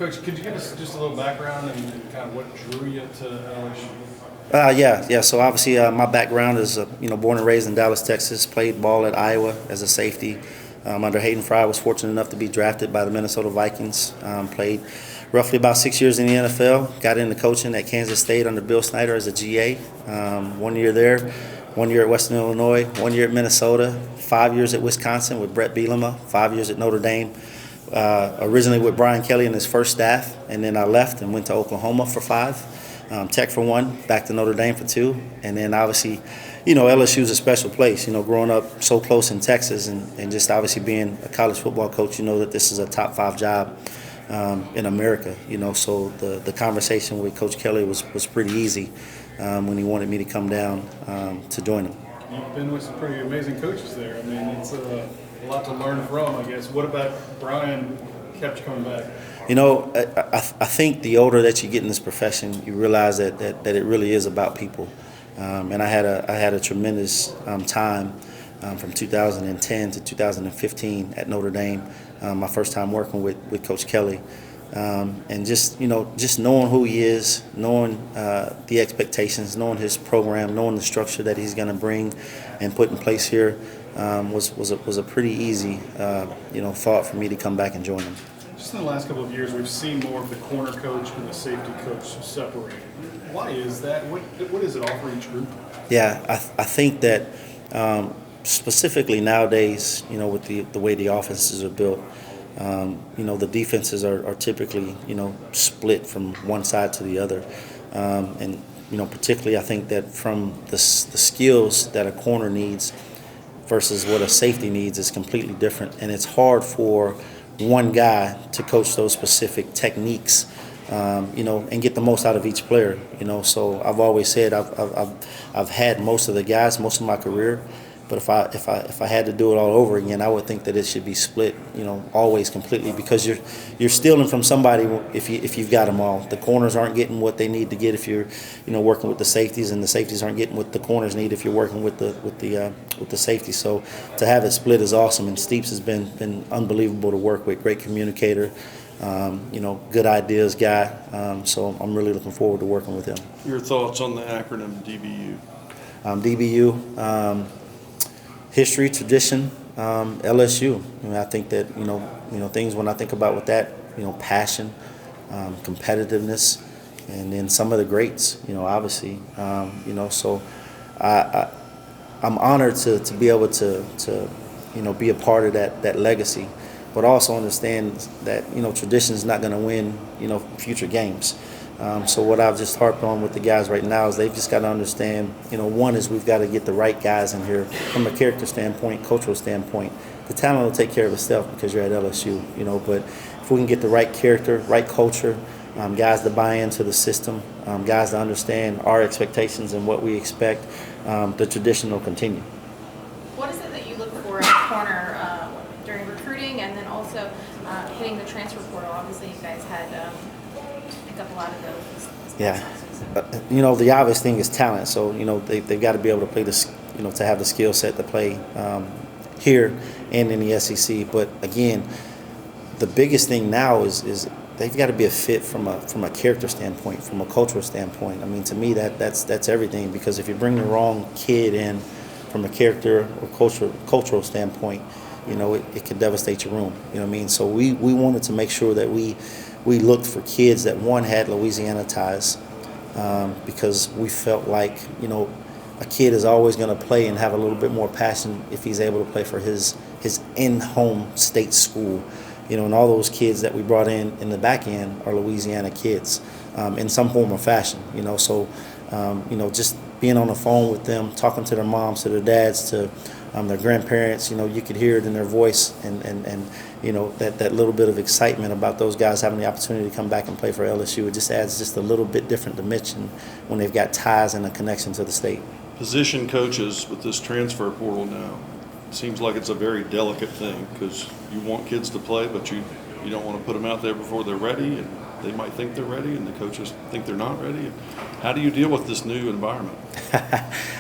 Coach, could you give us just a little background and kind of what drew you to LSU? Yeah. So obviously, my background is, born and raised in Dallas, Texas. Played ball at Iowa as a safety. Under Hayden Fry, was fortunate enough to be drafted by the Minnesota Vikings. Played roughly about 6 years in the NFL. Got into coaching at Kansas State under Bill Snyder as a GA. 1 year there, 1 year at Western Illinois, 1 year at Minnesota, 5 years at Wisconsin with Brett Bielema, 5 years at Notre Dame. Originally with Brian Kelly and his first staff, and then I left and went to Oklahoma for 5, Tech for 1, back to Notre Dame for 2, and then obviously, LSU is a special place. Growing up so close in Texas and just obviously being a college football coach, you know that this is a top 5 job in America. So the conversation with Coach Kelly was pretty easy when he wanted me to come down to join him. You've been with some pretty amazing coaches there. I mean, it's a lot to learn from, I guess. What about Brian kept you coming back? I think the older that you get in this profession, you realize that it really is about people. And I had a tremendous time from 2010 to 2015 at Notre Dame. My first time working with Coach Kelly. And just knowing who he is, knowing the expectations, knowing his program, knowing the structure that he's going to bring and put in place here was a pretty easy thought for me to come back and join him. Just in the last couple of years, we've seen more of the corner coach and the safety coach separated. Why is that? What does it offer each group? Yeah, I think that specifically nowadays, with the way the offenses are built, the defenses are typically, split from one side to the other. And particularly I think that from the skills that a corner needs versus what a safety needs is completely different. And it's hard for one guy to coach those specific techniques, and get the most out of each player. So I've always said I've had most of the guys most of my career. But if I had to do it all over again, I would think that it should be split, always completely, because you're stealing from somebody if you've got them all. The corners aren't getting what they need to get if you're, working with the safeties, and the safeties aren't getting what the corners need if you're working with the safety. So to have it split is awesome, and Steeps has been unbelievable to work with. Great communicator, good ideas guy. So I'm really looking forward to working with him. Your thoughts on the acronym DBU? DBU. History, tradition, LSU. I think that things when I think about with that, passion, competitiveness, and then some of the greats. Obviously, So I'm honored to be able to be a part of that legacy, but also understand that tradition is not going to win future games. So what I've just harped on with the guys right now is they've just got to understand, one is we've got to get the right guys in here from a character standpoint, cultural standpoint. The talent will take care of itself because you're at LSU, but if we can get the right character, right culture, guys to buy into the system, guys to understand our expectations and what we expect, the tradition will continue. What is it that you look for in a corner during recruiting and then also hitting the transfer portal? Obviously, you guys had pick up a lot of those. Yeah. The obvious thing is talent. So, they've got to be able to play to have the skill set to play here and in the SEC. But again, the biggest thing now is they've got to be a fit from a character standpoint, from a cultural standpoint. I mean, to me, that's everything, because if you bring the wrong kid in from a character or cultural standpoint, it could devastate your room. So we wanted to make sure that we looked for kids that, one, had Louisiana ties, because we felt like, a kid is always going to play and have a little bit more passion if he's able to play for his in-home state school. And all those kids that we brought in the back end are Louisiana kids in some form or fashion. So just being on the phone with them, talking to their moms, to their dads, to their grandparents, you could hear it in their voice, and that little bit of excitement about those guys having the opportunity to come back and play for LSU. It just adds just a little bit different dimension when they've got ties and a connection to the state. Position coaches with this transfer portal now, it seems like it's a very delicate thing, because you want kids to play, but you don't want to put them out there before they're ready, and they might think they're ready, and the coaches think they're not ready. How do you deal with this new environment?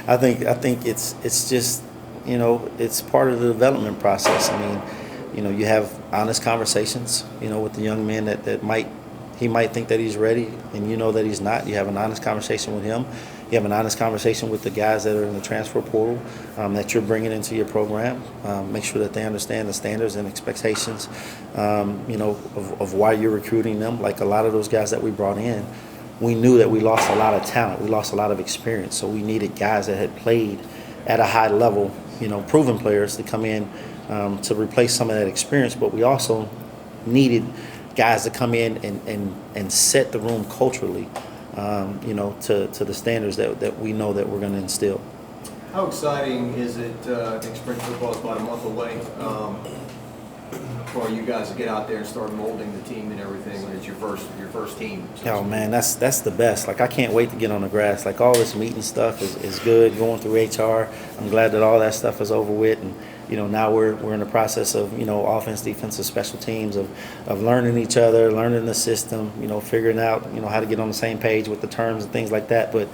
I think it's just, it's part of the development process. I mean, you have honest conversations, with the young men that might He might think that he's ready, and you know that he's not. You have an honest conversation with him. You have an honest conversation with the guys that are in the transfer portal that you're bringing into your program. Make sure that they understand the standards and expectations, of why you're recruiting them. Like a lot of those guys that we brought in, we knew that we lost a lot of talent. We lost a lot of experience. So we needed guys that had played at a high level, proven players to come in to replace some of that experience. But we also needed guys to come in and set the room culturally, to the standards that we know that we're going to instill. How exciting is it? I think spring football is about a month away for you guys to get out there and start molding the team and everything when it's your first team. Oh man, that's the best. Like I can't wait to get on the grass. Like all this meeting stuff is good. Going through HR, I'm glad that all that stuff is over with, and now we're in the process of offense, defensive, special teams of learning each other, learning the system, figuring out how to get on the same page with the terms and things like that. But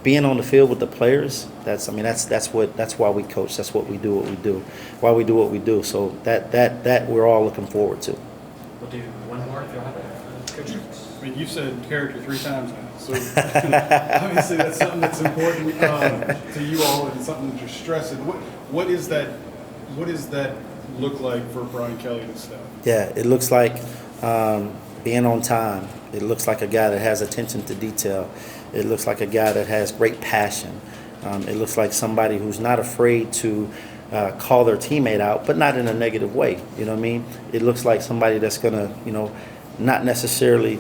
being on the field with the players, that's why we coach. That's what we do. Why we do what we do. So that we're all looking forward to. We'll do one more if you'll have it. Coach. I mean, you've said character 3 times now, so obviously that's something that's important to you all and something that you're stressing. What is that? What does that look like for Brian Kelly and staff? Yeah, it looks like being on time. It looks like a guy that has attention to detail. It looks like a guy that has great passion. It looks like somebody who's not afraid to call their teammate out, but not in a negative way. You know what I mean? It looks like somebody that's gonna, not necessarily,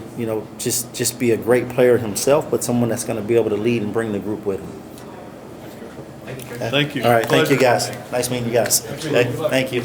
just be a great player himself, but someone that's gonna be able to lead and bring the group with him. Thank you. All right, thank you Pleasure. guys. Nice meeting you guys. Okay, thank you.